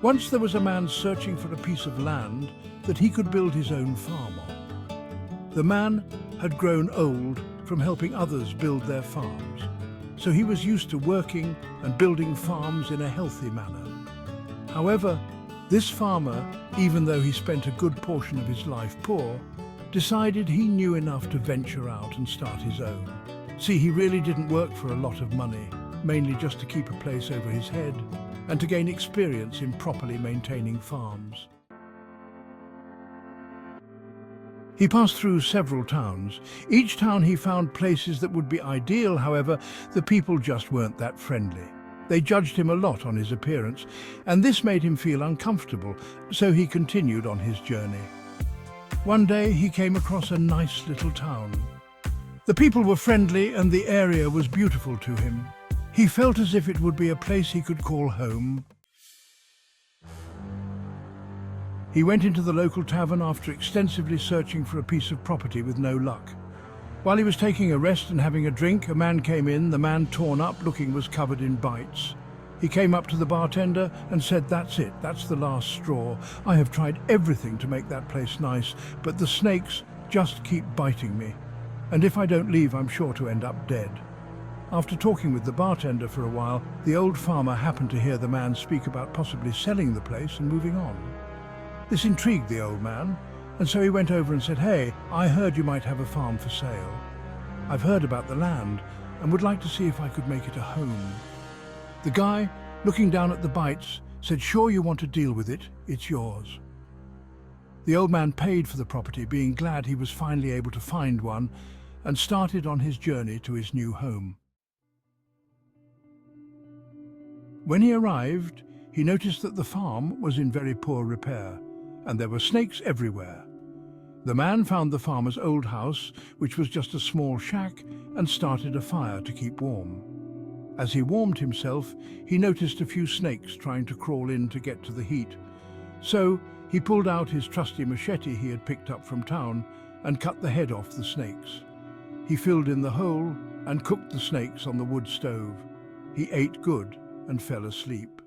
Once there was a man searching for a piece of land that he could build his own farm on. The man had grown old from helping others build their farms, so he was used to working and building farms in a healthy manner. However, this farmer, even though he spent a good portion of his life poor, decided he knew enough to venture out and start his own. See, he really didn't work for a lot of money, mainly just to keep a place over his head and to gain experience in properly maintaining farms. He passed through several towns. Each town he found places that would be ideal, however, the people just weren't that friendly. They judged him a lot on his appearance, and this made him feel uncomfortable, so he continued on his journey. One day he came across a nice little town. The people were friendly and the area was beautiful to him. He felt as if it would be a place he could call home. He went into the local tavern after extensively searching for a piece of property with no luck. While he was taking a rest and having a drink, a man came in. The man, torn up looking, was covered in bites. He came up to the bartender and said, "That's it, that's the last straw. I have tried everything to make that place nice, but the snakes just keep biting me. And if I don't leave, I'm sure to end up dead." After talking with the bartender for a while, the old farmer happened to hear the man speak about possibly selling the place and moving on. This intrigued the old man, and so he went over and said, "Hey, I heard you might have a farm for sale. I've heard about the land and would like to see if I could make it a home." The guy, looking down at the bites, said, "Sure, you want to deal with it, it's yours." The old man paid for the property, being glad he was finally able to find one, and started on his journey to his new home. When he arrived, he noticed that the farm was in very poor repair, and there were snakes everywhere. The man found the farmer's old house, which was just a small shack, and started a fire to keep warm. As he warmed himself, he noticed a few snakes trying to crawl in to get to the heat. So he pulled out his trusty machete he had picked up from town and cut the head off the snakes. He filled in the hole and cooked the snakes on the wood stove. He ate good and fell asleep.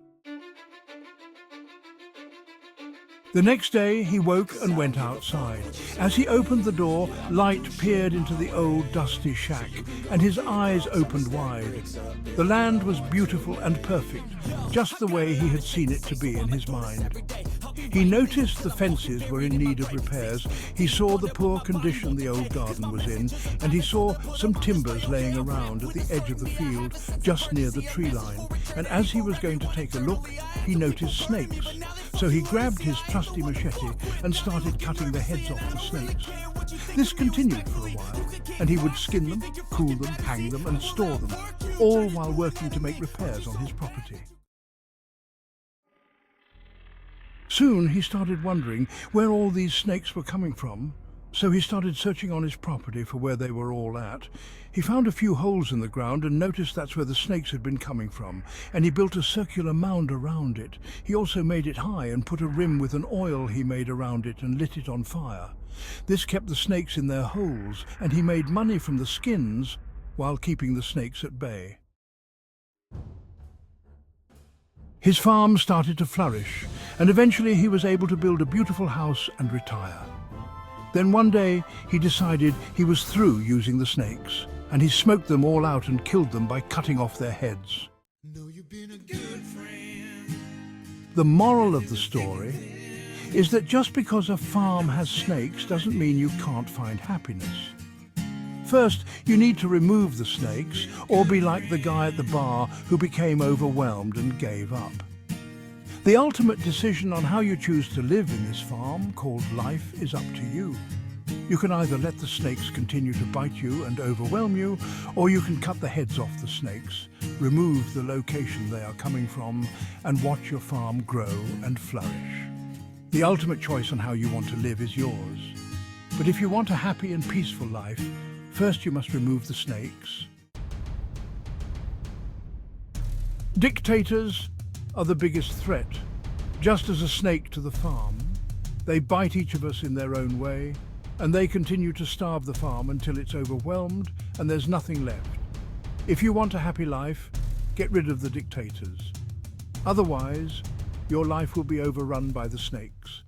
The next day he woke and went outside. As he opened the door, light peered into the old dusty shack, and his eyes opened wide. The land was beautiful and perfect, just the way he had seen it to be in his mind. He noticed the fences were in need of repairs. He saw the poor condition the old garden was in, and he saw some timbers laying around at the edge of the field, just near the tree line. And as he was going to take a look, he noticed snakes. So he grabbed his trusty machete and started cutting the heads off the snakes. This continued for a while, and he would skin them, cool them, hang them, and store them, all while working to make repairs on his property. Soon he started wondering where all these snakes were coming from, so he started searching on his property for where they were all at. He found a few holes in the ground and noticed that's where the snakes had been coming from, and he built a circular mound around it. He also made it high and put a rim with an oil he made around it and lit it on fire. This kept the snakes in their holes, and he made money from the skins while keeping the snakes at bay. His farm started to flourish, and eventually he was able to build a beautiful house and retire. Then one day he decided he was through using the snakes, and he smoked them all out and killed them by cutting off their heads. The moral of the story is that just because a farm has snakes doesn't mean you can't find happiness. First, you need to remove the snakes, or be like the guy at the bar who became overwhelmed and gave up. The ultimate decision on how you choose to live in this farm called life is up to you. You can either let the snakes continue to bite you and overwhelm you, or you can cut the heads off the snakes, remove the location they are coming from, and watch your farm grow and flourish. The ultimate choice on how you want to live is yours. But if you want a happy and peaceful life, first you must remove the snakes. Dictators are the biggest threat. Just as a snake to the farm, they bite each of us in their own way, and they continue to starve the farm until it's overwhelmed and there's nothing left. If you want a happy life, get rid of the dictators. Otherwise, your life will be overrun by the snakes.